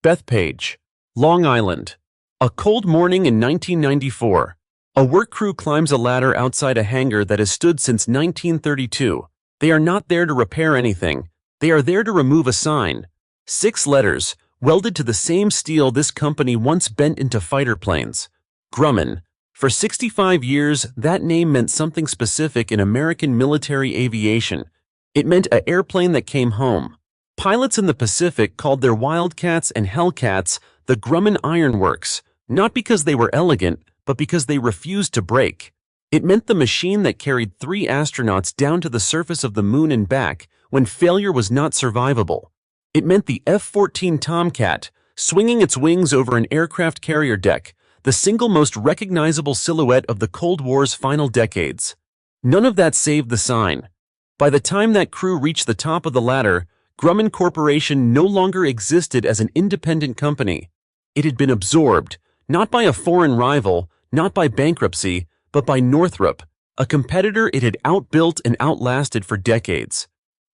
Bethpage, Long Island. A cold morning in 1994. A work crew climbs a ladder outside a hangar that has stood since 1932. They are not there to repair anything. They are there to remove a sign. 6 letters, welded to the same steel this company once bent into fighter planes. Grumman. For 65 years, that name meant something specific in American military aviation. It meant an airplane that came home. Pilots in the Pacific called their Wildcats and Hellcats the Grumman Iron Works, not because they were elegant, but because they refused to break. It meant the machine that carried 3 astronauts down to the surface of the moon and back when failure was not survivable. It meant the F-14 Tomcat, swinging its wings over an aircraft carrier deck, the single most recognizable silhouette of the Cold War's final decades. None of that saved the sign. By the time that crew reached the top of the ladder, Grumman Corporation no longer existed as an independent company. It had been absorbed, not by a foreign rival, not by bankruptcy, but by Northrop, a competitor it had outbuilt and outlasted for decades.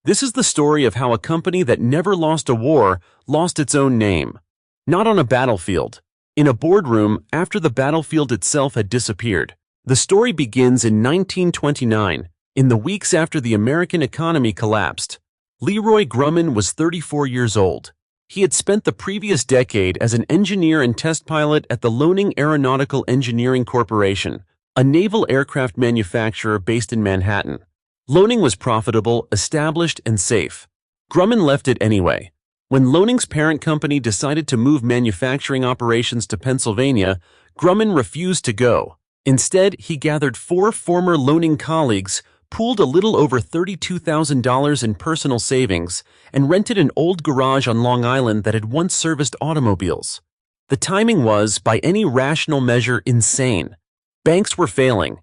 This is the story of how a company that never lost a war lost its own name. Not on a battlefield. In a boardroom after the battlefield itself had disappeared. The story begins in 1929, in the weeks after the American economy collapsed. Leroy Grumman was 34 years old. He had spent the previous decade as an engineer and test pilot at the Loaning Aeronautical Engineering Corporation, a naval aircraft manufacturer based in Manhattan. Loaning was profitable, established, and safe. Grumman left it anyway. When Loaning's parent company decided to move manufacturing operations to Pennsylvania, Grumman refused to go. Instead, he gathered 4 former Loaning colleagues, pooled a little over $32,000 in personal savings, and rented an old garage on Long Island that had once serviced automobiles. The timing was, by any rational measure, insane. Banks were failing.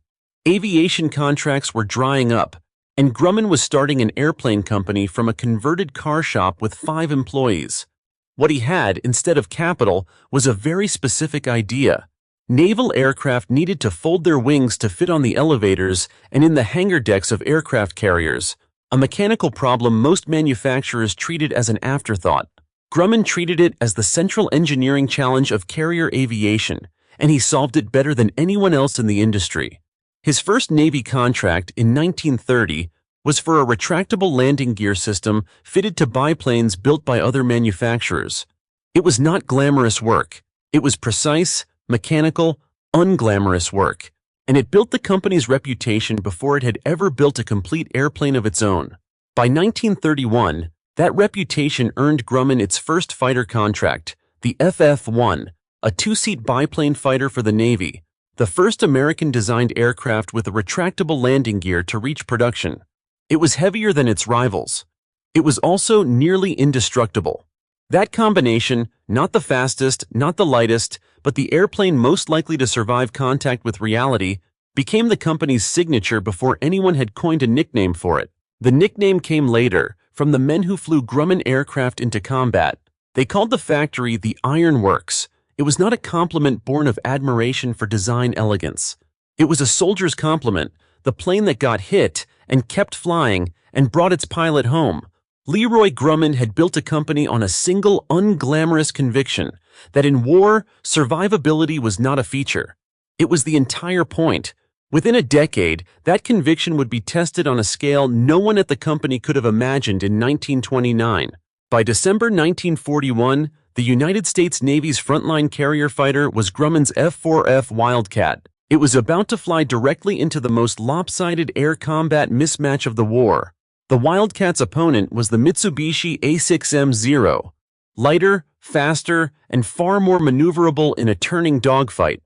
Aviation contracts were drying up. And Grumman was starting an airplane company from a converted car shop with 5 employees. What he had, instead of capital, was a very specific idea. Naval aircraft needed to fold their wings to fit on the elevators and in the hangar decks of aircraft carriers, a mechanical problem most manufacturers treated as an afterthought. Grumman treated it as the central engineering challenge of carrier aviation, and he solved it better than anyone else in the industry. His first Navy contract in 1930 was for a retractable landing gear system fitted to biplanes built by other manufacturers. It was not glamorous work. It was precise, mechanical, unglamorous work, and it built the company's reputation before it had ever built a complete airplane of its own. By 1931, that reputation earned Grumman its first fighter contract, the FF-1, a 2-seat biplane fighter for the Navy, the first American-designed aircraft with a retractable landing gear to reach production. It was heavier than its rivals. It was also nearly indestructible. That combination, not the fastest, not the lightest, but the airplane most likely to survive contact with reality, became the company's signature before anyone had coined a nickname for it. The nickname came later, from the men who flew Grumman aircraft into combat. They called the factory the Iron Works. It was not a compliment born of admiration for design elegance. It was a soldier's compliment, the plane that got hit and kept flying and brought its pilot home. Leroy Grumman had built a company on a single unglamorous conviction that in war, survivability was not a feature. It was the entire point. Within a decade, that conviction would be tested on a scale no one at the company could have imagined in 1929. By December 1941, the United States Navy's frontline carrier fighter was Grumman's F4F Wildcat. It was about to fly directly into the most lopsided air combat mismatch of the war. The Wildcat's opponent was the Mitsubishi A6M0, lighter, faster, and far more maneuverable in a turning dogfight.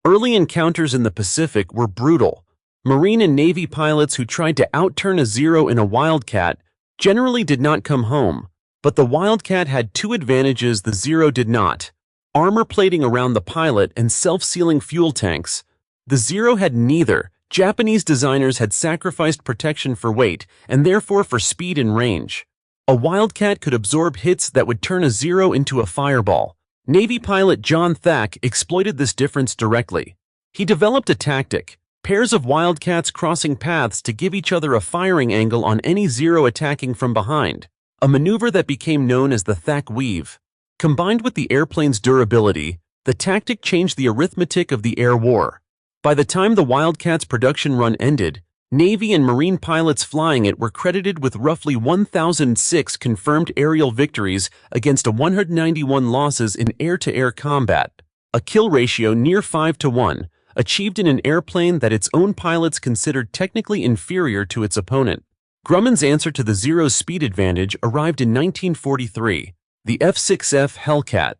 Early encounters in the Pacific were brutal. Marine and Navy pilots who tried to outturn a Zero in a Wildcat generally did not come home. But the Wildcat had 2 advantages the Zero did not: armor plating around the pilot and self-sealing fuel tanks. The Zero had neither. Japanese designers had sacrificed protection for weight and therefore for speed and range. A Wildcat could absorb hits that would turn a Zero into a fireball. Navy pilot John Thack exploited this difference directly. He developed a tactic: pairs of Wildcats crossing paths to give each other a firing angle on any Zero attacking from behind. A maneuver that became known as the Thack Weave. Combined with the airplane's durability, the tactic changed the arithmetic of the air war. By the time the Wildcat's production run ended, Navy and Marine pilots flying it were credited with roughly 1,006 confirmed aerial victories against 191 losses in air-to-air combat, a kill ratio near 5-to-1, achieved in an airplane that its own pilots considered technically inferior to its opponent. Grumman's answer to the Zero's speed advantage arrived in 1943, the F6F Hellcat.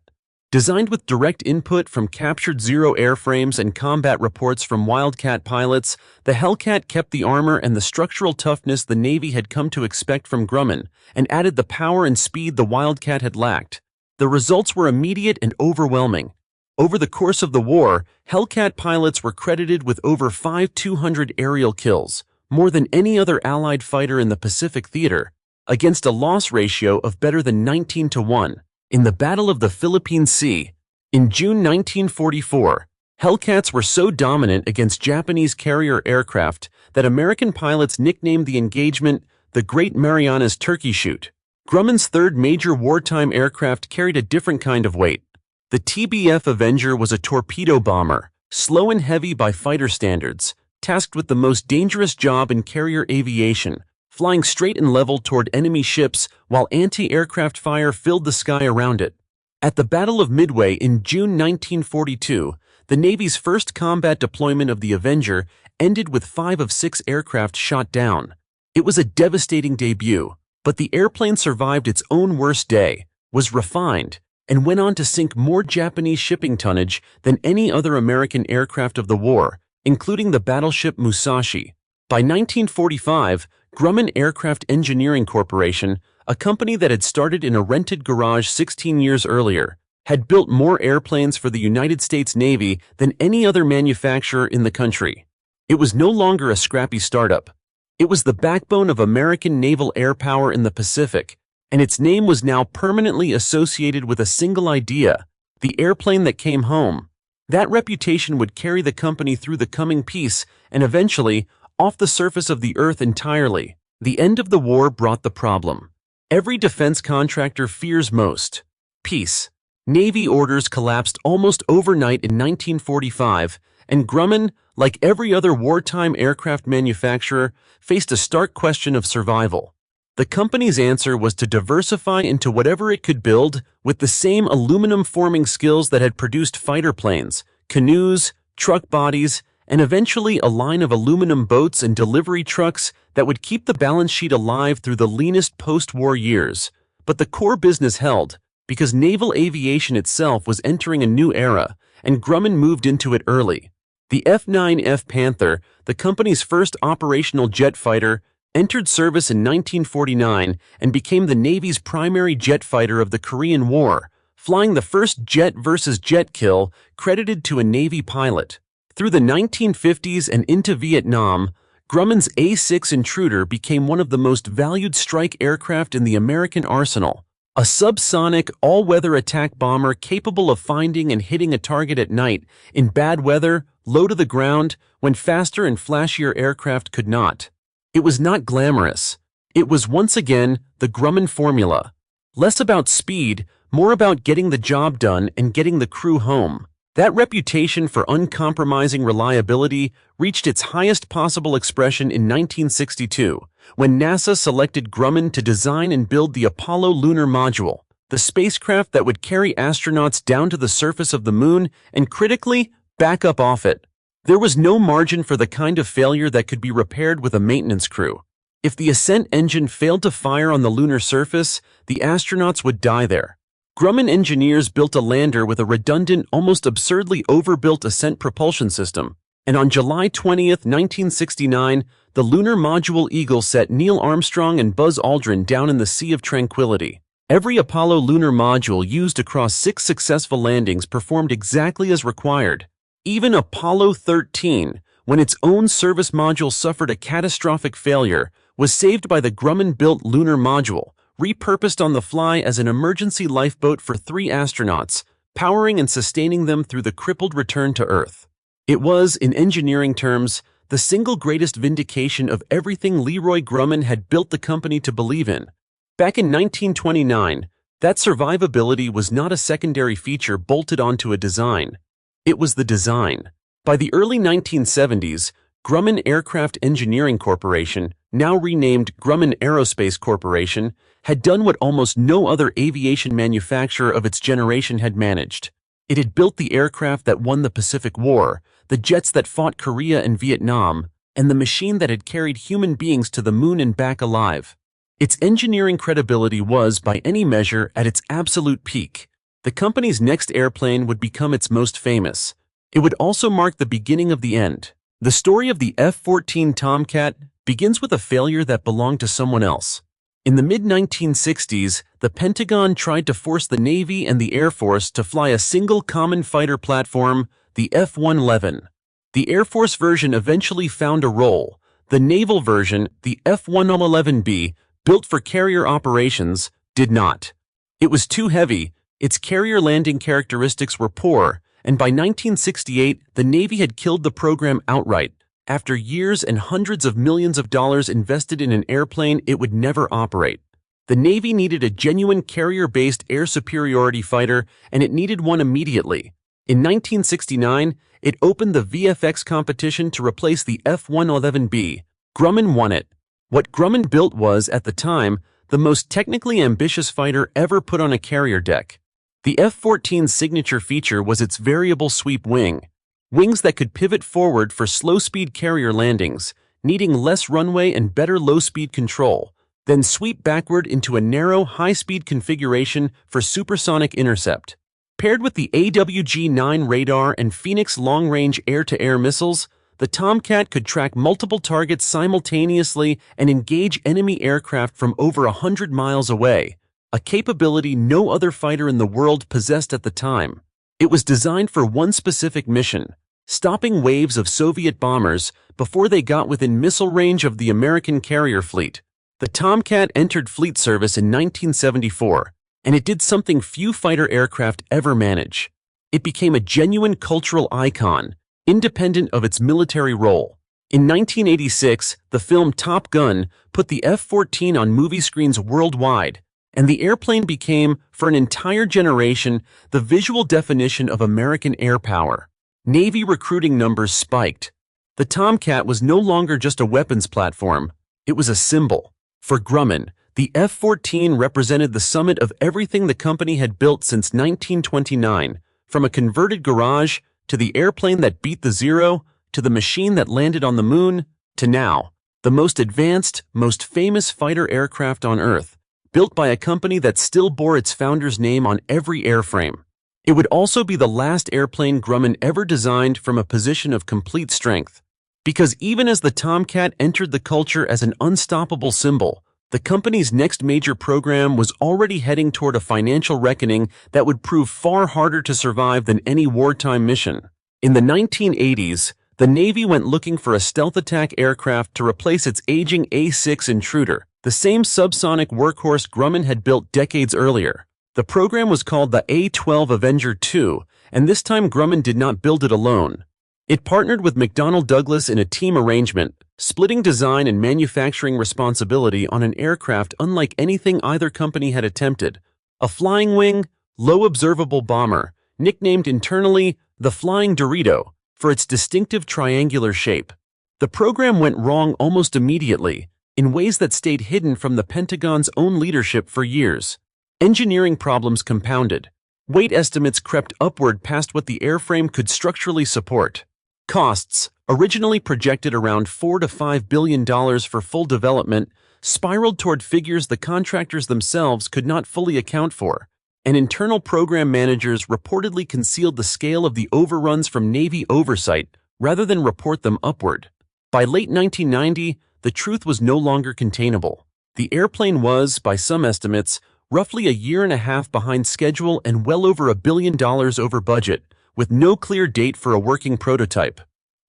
Designed with direct input from captured Zero airframes and combat reports from Wildcat pilots, the Hellcat kept the armor and the structural toughness the Navy had come to expect from Grumman, and added the power and speed the Wildcat had lacked. The results were immediate and overwhelming. Over the course of the war, Hellcat pilots were credited with over 5,200 aerial kills, more than any other Allied fighter in the Pacific theater, against a loss ratio of better than 19-to-1. In the Battle of the Philippine Sea, in June 1944, Hellcats were so dominant against Japanese carrier aircraft that American pilots nicknamed the engagement the Great Marianas Turkey Shoot. Grumman's third major wartime aircraft carried a different kind of weight. The TBF Avenger was a torpedo bomber, slow and heavy by fighter standards, tasked with the most dangerous job in carrier aviation, flying straight and level toward enemy ships while anti-aircraft fire filled the sky around it. At the Battle of Midway in June 1942, the Navy's first combat deployment of the Avenger ended with 5 of 6 aircraft shot down. It was a devastating debut, but the airplane survived its own worst day, was refined, and went on to sink more Japanese shipping tonnage than any other American aircraft of the war, including the battleship Musashi. By 1945, Grumman Aircraft Engineering Corporation, a company that had started in a rented garage 16 years earlier, had built more airplanes for the United States Navy than any other manufacturer in the country. It was no longer a scrappy startup. It was the backbone of American naval air power in the Pacific, and its name was now permanently associated with a single idea: the airplane that came home. That reputation would carry the company through the coming peace and eventually off the surface of the earth entirely. The end of the war brought the problem every defense contractor fears most: peace. Navy orders collapsed almost overnight in 1945, and Grumman, like every other wartime aircraft manufacturer, faced a stark question of survival. The company's answer was to diversify into whatever it could build with the same aluminum forming skills that had produced fighter planes, canoes, truck bodies, and eventually a line of aluminum boats and delivery trucks that would keep the balance sheet alive through the leanest post-war years. But the core business held, because naval aviation itself was entering a new era, and Grumman moved into it early. The F-9F Panther, the company's first operational jet fighter, entered service in 1949 and became the Navy's primary jet fighter of the Korean War, flying the first jet-versus-jet kill credited to a Navy pilot. Through the 1950s and into Vietnam, Grumman's A-6 Intruder became one of the most valued strike aircraft in the American arsenal. A subsonic, all-weather attack bomber capable of finding and hitting a target at night, in bad weather, low to the ground, when faster and flashier aircraft could not. It was not glamorous. It was once again the Grumman formula. Less about speed, more about getting the job done and getting the crew home. That reputation for uncompromising reliability reached its highest possible expression in 1962, when NASA selected Grumman to design and build the Apollo lunar module, the spacecraft that would carry astronauts down to the surface of the moon and, critically, back up off it. There was no margin for the kind of failure that could be repaired with a maintenance crew. If the ascent engine failed to fire on the lunar surface, the astronauts would die there. Grumman engineers built a lander with a redundant, almost absurdly overbuilt ascent propulsion system, and on July 20, 1969, the lunar module Eagle set Neil Armstrong and Buzz Aldrin down in the Sea of Tranquility. Every Apollo lunar module used across 6 successful landings performed exactly as required. Even Apollo 13, when its own service module suffered a catastrophic failure, was saved by the Grumman-built lunar module, repurposed on the fly as an emergency lifeboat for 3 astronauts, powering and sustaining them through the crippled return to Earth. It was, in engineering terms, the single greatest vindication of everything Leroy Grumman had built the company to believe in. Back in 1929, That survivability was not a secondary feature bolted onto a design. It was the design. By the early 1970s, Grumman Aircraft Engineering Corporation, now renamed Grumman Aerospace Corporation, had done what almost no other aviation manufacturer of its generation had managed. It had built the aircraft that won the Pacific War, the jets that fought Korea and Vietnam, and the machine that had carried human beings to the moon and back alive. Its engineering credibility was, by any measure, at its absolute peak. The company's next airplane would become its most famous. It would also mark the beginning of the end. The story of the F-14 Tomcat begins with a failure that belonged to someone else. In the mid-1960s, the Pentagon tried to force the Navy and the Air Force to fly a single common fighter platform, the F-111. The Air Force version eventually found a role. The Naval version, the F-111B, built for carrier operations, did not. It was too heavy, its carrier landing characteristics were poor, and by 1968, the Navy had killed the program outright, after years and hundreds of millions of dollars invested in an airplane it would never operate. The Navy needed a genuine carrier-based air superiority fighter, and it needed one immediately. In 1969, it opened the VFX competition to replace the F-111B. Grumman won it. What Grumman built was, at the time, the most technically ambitious fighter ever put on a carrier deck. The F-14's signature feature was its variable sweep wing. Wings that could pivot forward for slow-speed carrier landings, needing less runway and better low-speed control, then sweep backward into a narrow, high-speed configuration for supersonic intercept. Paired with the AWG-9 radar and Phoenix long-range air-to-air missiles, the Tomcat could track multiple targets simultaneously and engage enemy aircraft from over 100 miles away, a capability no other fighter in the world possessed at the time. It was designed for one specific mission: stopping waves of Soviet bombers before they got within missile range of the American carrier fleet. The Tomcat entered fleet service in 1974, and it did something few fighter aircraft ever manage. It became a genuine cultural icon, independent of its military role. In 1986, the film Top Gun put the F-14 on movie screens worldwide, and the airplane became, for an entire generation, the visual definition of American air power. Navy recruiting numbers spiked. The Tomcat was no longer just a weapons platform, it was a symbol. For Grumman, the F-14 represented the summit of everything the company had built since 1929, from a converted garage, to the airplane that beat the zero, to the machine that landed on the moon, to now, the most advanced, most famous fighter aircraft on Earth, built by a company that still bore its founder's name on every airframe. It would also be the last airplane Grumman ever designed from a position of complete strength. Because even as the Tomcat entered the culture as an unstoppable symbol, the company's next major program was already heading toward a financial reckoning that would prove far harder to survive than any wartime mission. In the 1980s, the Navy went looking for a stealth attack aircraft to replace its aging A-6 Intruder, the same subsonic workhorse Grumman had built decades earlier. The program was called the A-12 Avenger II, and this time Grumman did not build it alone. It partnered with McDonnell Douglas in a team arrangement, splitting design and manufacturing responsibility on an aircraft unlike anything either company had attempted: a flying wing, low observable bomber, nicknamed internally the Flying Dorito for its distinctive triangular shape. The program went wrong almost immediately, in ways that stayed hidden from the Pentagon's own leadership for years. Engineering problems compounded. Weight estimates crept upward past what the airframe could structurally support. Costs, originally projected around $4 to $5 billion for full development, spiraled toward figures the contractors themselves could not fully account for, and internal program managers reportedly concealed the scale of the overruns from Navy oversight rather than report them upward. By late 1990, the truth was no longer containable. The airplane was, by some estimates, roughly a year and a half behind schedule and well over $1 billion over budget, with no clear date for a working prototype.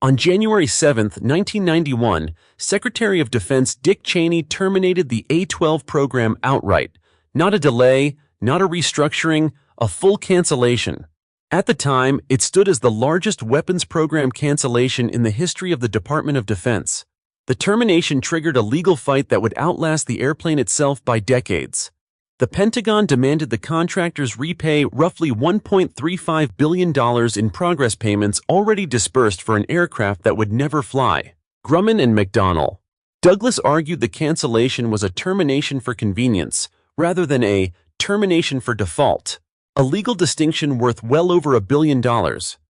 On January 7, 1991, Secretary of Defense Dick Cheney terminated the A-12 program outright. Not a delay, not a restructuring, a full cancellation. At the time, it stood as the largest weapons program cancellation in the history of the Department of Defense. The termination triggered a legal fight that would outlast the airplane itself by decades. The The Pentagon demanded the contractors repay roughly $1.35 billion in progress payments already disbursed for an aircraft that would never fly. Grumman and McDonnell. Douglas argued the cancellation was a termination for convenience, rather than a termination for default, a legal distinction worth well over $1 billion,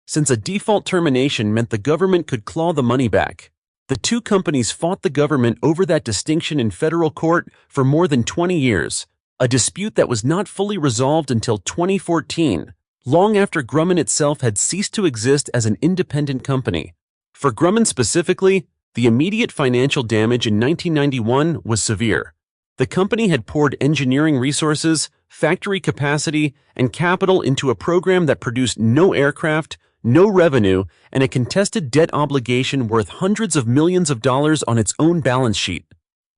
since a default termination meant the government could claw the money back. The two companies fought the government over that distinction in federal court for more than 20 years, a dispute that was not fully resolved until 2014, long after Grumman itself had ceased to exist as an independent company. For Grumman specifically, the immediate financial damage in 1991 was severe. The company had poured engineering resources, factory capacity, and capital into a program that produced no aircraft, no revenue, and a contested debt obligation worth hundreds of millions of dollars on its own balance sheet.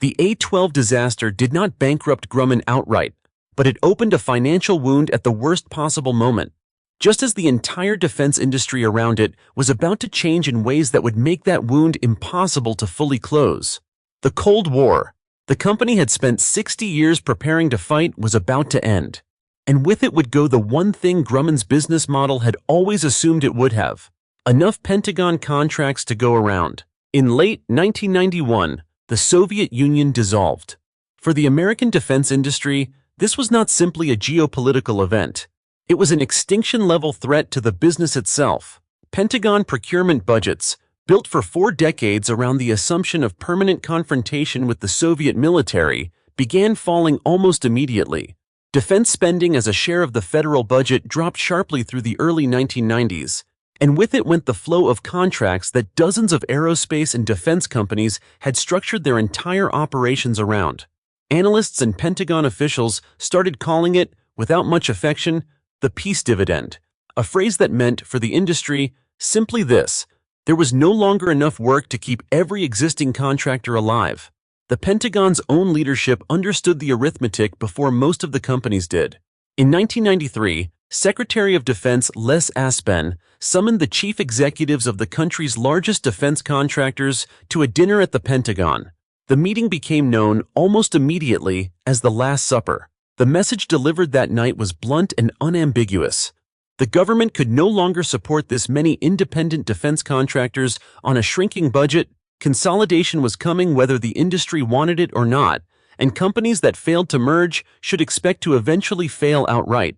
The A-12 disaster did not bankrupt Grumman outright, but it opened a financial wound at the worst possible moment, just as the entire defense industry around it was about to change in ways that would make that wound impossible to fully close. The Cold War, the company had spent 60 years preparing to fight, was about to end. And with it would go the one thing Grumman's business model had always assumed it would have: enough Pentagon contracts to go around. In late 1991, the Soviet Union dissolved. For the American defense industry, this was not simply a geopolitical event. It was an extinction-level threat to the business itself. Pentagon procurement budgets, built for 4 decades around the assumption of permanent confrontation with the Soviet military, began falling almost immediately. Defense spending as a share of the federal budget dropped sharply through the early 1990s, and with it went the flow of contracts that dozens of aerospace and defense companies had structured their entire operations around. Analysts and Pentagon officials started calling it, without much affection, the peace dividend, a phrase that meant, for the industry, simply this: there was no longer enough work to keep every existing contractor alive. The Pentagon's own leadership understood the arithmetic before most of the companies did. In 1993, Secretary of Defense Les Aspin summoned the chief executives of the country's largest defense contractors to a dinner at the Pentagon. The meeting became known almost immediately as the Last Supper. The message delivered that night was blunt and unambiguous. The government could no longer support this many independent defense contractors on a shrinking budget. Consolidation was coming whether the industry wanted it or not, and companies that failed to merge should expect to eventually fail outright.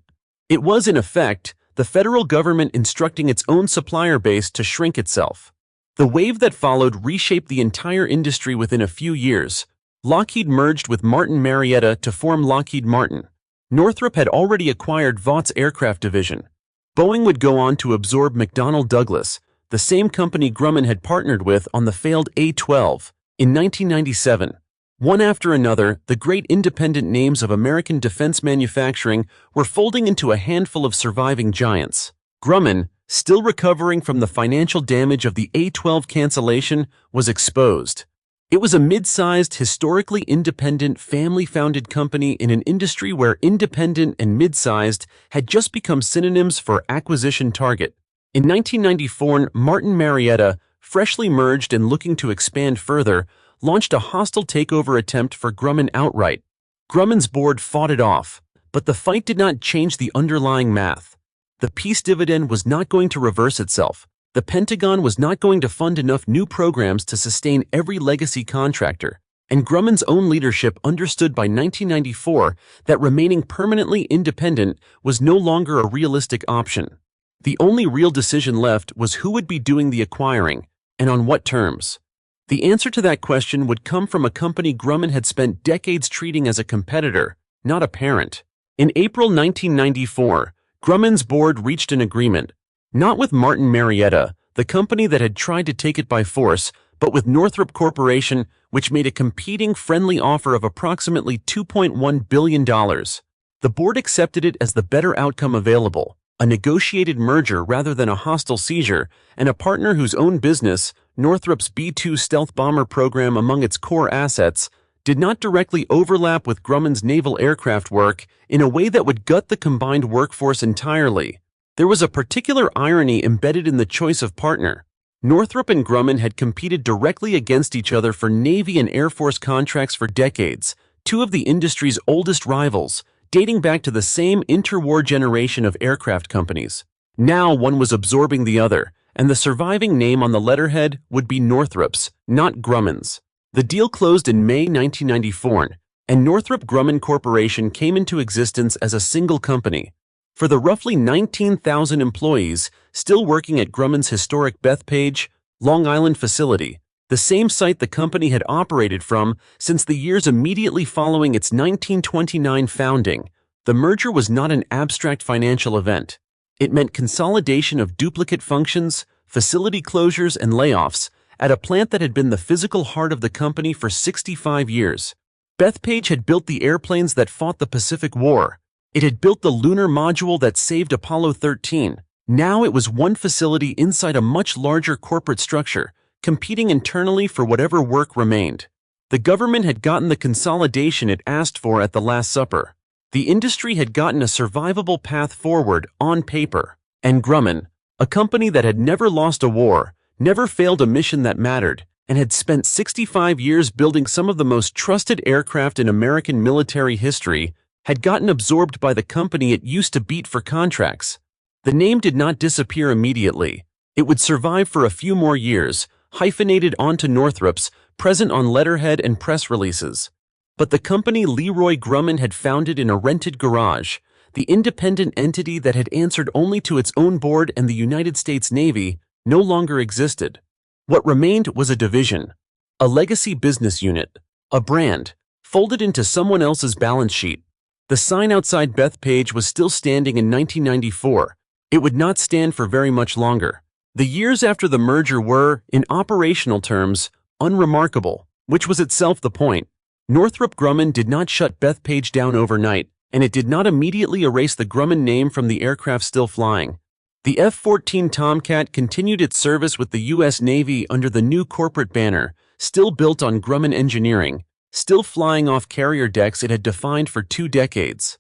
It was, in effect, the federal government instructing its own supplier base to shrink itself. The wave that followed reshaped the entire industry within a few years. Lockheed merged with Martin Marietta to form Lockheed Martin. Northrop had already acquired Vaught's aircraft division. Boeing would go on to absorb McDonnell Douglas, the same company Grumman had partnered with on the failed A-12. In 1997, one after another, the great independent names of American defense manufacturing were folding into a handful of surviving giants. Grumman, still recovering from the financial damage of the A-12 cancellation, was exposed. It was a mid-sized, historically independent, family-founded company in an industry where independent and mid-sized had just become synonyms for acquisition target. In 1994, Martin Marietta, freshly merged and looking to expand further, launched a hostile takeover attempt for Grumman outright. Grumman's board fought it off, but the fight did not change the underlying math. The peace dividend was not going to reverse itself. The Pentagon was not going to fund enough new programs to sustain every legacy contractor, and Grumman's own leadership understood by 1994 that remaining permanently independent was no longer a realistic option. The only real decision left was who would be doing the acquiring, and on what terms. The answer to that question would come from a company Grumman had spent decades treating as a competitor, not a parent. In April 1994, Grumman's board reached an agreement, not with Martin Marietta, the company that had tried to take it by force, but with Northrop Corporation, which made a competing friendly offer of approximately $2.1 billion. The board accepted it as the better outcome available, a negotiated merger rather than a hostile seizure, and a partner whose own business, Northrop's B-2 stealth bomber program among its core assets, did not directly overlap with Grumman's naval aircraft work in a way that would gut the combined workforce entirely. There was a particular irony embedded in the choice of partner. Northrop and Grumman had competed directly against each other for Navy and Air Force contracts for decades, two of the industry's oldest rivals, dating back to the same interwar generation of aircraft companies. Now one was absorbing the other, and the surviving name on the letterhead would be Northrop's, not Grumman's. The deal closed in May 1994, and Northrop Grumman Corporation came into existence as a single company. For the roughly 19,000 employees still working at Grumman's historic Bethpage, Long Island facility, the same site the company had operated from since the years immediately following its 1929 founding, the merger was not an abstract financial event. It meant consolidation of duplicate functions, facility closures, and layoffs at a plant that had been the physical heart of the company for 65 years. Bethpage had built the airplanes that fought the Pacific War. It had built the lunar module that saved Apollo 13. Now it was one facility inside a much larger corporate structure, competing internally for whatever work remained. The government had gotten the consolidation it asked for at the Last Supper. The industry had gotten a survivable path forward on paper. And Grumman, a company that had never lost a war, never failed a mission that mattered, and had spent 65 years building some of the most trusted aircraft in American military history, had gotten absorbed by the company it used to beat for contracts. The name did not disappear immediately. It would survive for a few more years, hyphenated onto Northrop's, present on letterhead and press releases. But the company Leroy Grumman had founded in a rented garage, the independent entity that had answered only to its own board and the United States Navy, no longer existed. What remained was a division, a legacy business unit, a brand, folded into someone else's balance sheet. The sign outside Bethpage was still standing in 1994. It would not stand for very much longer. The years after the merger were, in operational terms, unremarkable, which was itself the point. Northrop Grumman did not shut Bethpage down overnight, and it did not immediately erase the Grumman name from the aircraft still flying. The F-14 Tomcat continued its service with the U.S. Navy under the new corporate banner, still built on Grumman engineering, still flying off carrier decks it had defined for 2 decades.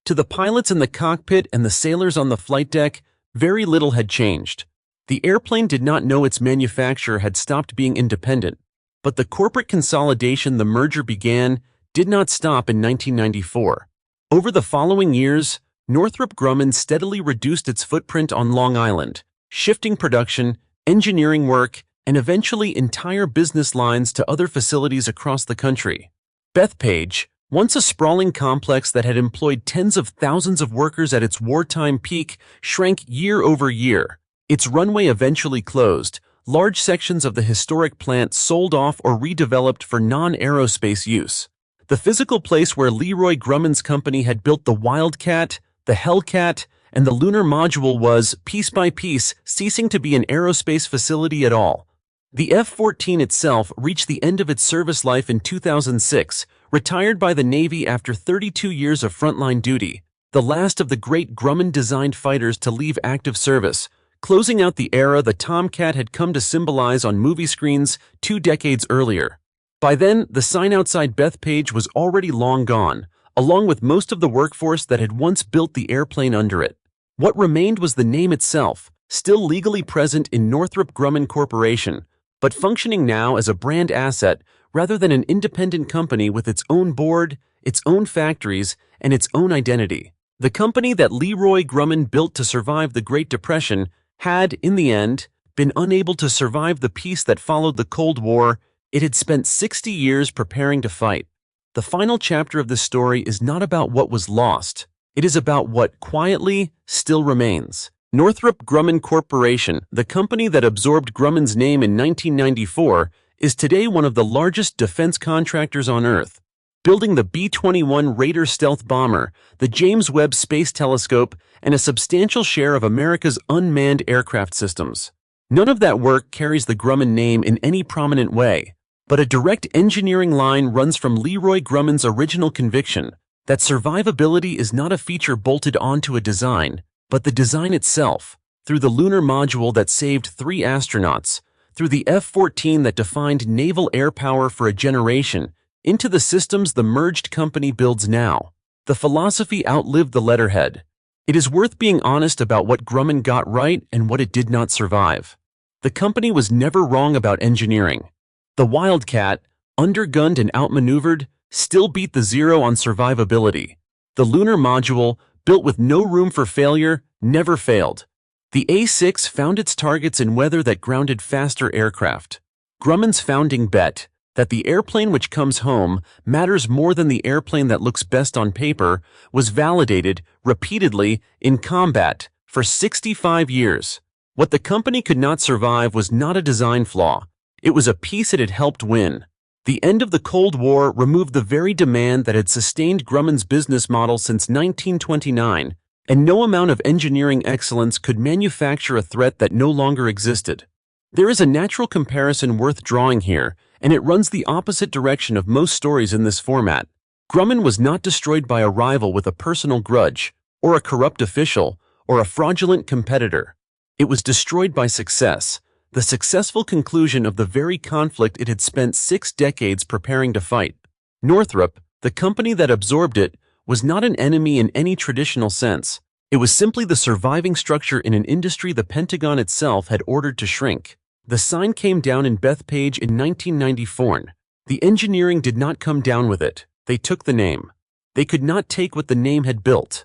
To the pilots in the cockpit and the sailors on the flight deck, very little had changed. The airplane did not know its manufacturer had stopped being independent, but the corporate consolidation the merger began did not stop in 1994. Over the following years, Northrop Grumman steadily reduced its footprint on Long Island, shifting production, engineering work, and eventually entire business lines to other facilities across the country. Bethpage, once a sprawling complex that had employed tens of thousands of workers at its wartime peak, shrank year over year. Its runway eventually closed, large sections of the historic plant sold off or redeveloped for non-aerospace use. The physical place where Leroy Grumman's company had built the Wildcat, the Hellcat, and the lunar module was, piece by piece, ceasing to be an aerospace facility at all. The F-14 itself reached the end of its service life in 2006, retired by the Navy after 32 years of frontline duty, the last of the great Grumman-designed fighters to leave active service, closing out the era the Tomcat had come to symbolize on movie screens 2 decades earlier. By then, the sign outside Bethpage was already long gone, along with most of the workforce that had once built the airplane under it. What remained was the name itself, still legally present in Northrop Grumman Corporation, but functioning now as a brand asset rather than an independent company with its own board, its own factories, and its own identity. The company that Leroy Grumman built to survive the Great Depression had, in the end, been unable to survive the peace that followed the Cold War. It had spent 60 years preparing to fight. The final chapter of this story is not about what was lost. It is about what, quietly, still remains. Northrop Grumman Corporation, the company that absorbed Grumman's name in 1994, is today one of the largest defense contractors on Earth, building the B-21 Raider stealth bomber, the James Webb Space Telescope, and a substantial share of America's unmanned aircraft systems. None of that work carries the Grumman name in any prominent way, but a direct engineering line runs from Leroy Grumman's original conviction that survivability is not a feature bolted onto a design, but the design itself, through the lunar module that saved 3 astronauts, through the F-14 that defined naval air power for a generation, into the systems the merged company builds now. The philosophy outlived the letterhead. It is worth being honest about what Grumman got right and what it did not survive. The company was never wrong about engineering. The Wildcat, undergunned and outmaneuvered, still beat the zero on survivability. The lunar module, built with no room for failure, never failed. The A6 found its targets in weather that grounded faster aircraft. Grumman's founding bet, that the airplane which comes home matters more than the airplane that looks best on paper, was validated repeatedly in combat for 65 years. What the company could not survive was not a design flaw. It was a piece it had helped win. The end of the Cold War removed the very demand that had sustained Grumman's business model since 1929, and no amount of engineering excellence could manufacture a threat that no longer existed. There is a natural comparison worth drawing here, and it runs the opposite direction of most stories in this format. Grumman was not destroyed by a rival with a personal grudge, or a corrupt official, or a fraudulent competitor. It was destroyed by success, the successful conclusion of the very conflict it had spent 6 decades preparing to fight. Northrop, the company that absorbed it, was not an enemy in any traditional sense. It was simply the surviving structure in an industry the Pentagon itself had ordered to shrink. The sign came down in Bethpage in 1994. The engineering did not come down with it. They took the name. They could not take what the name had built.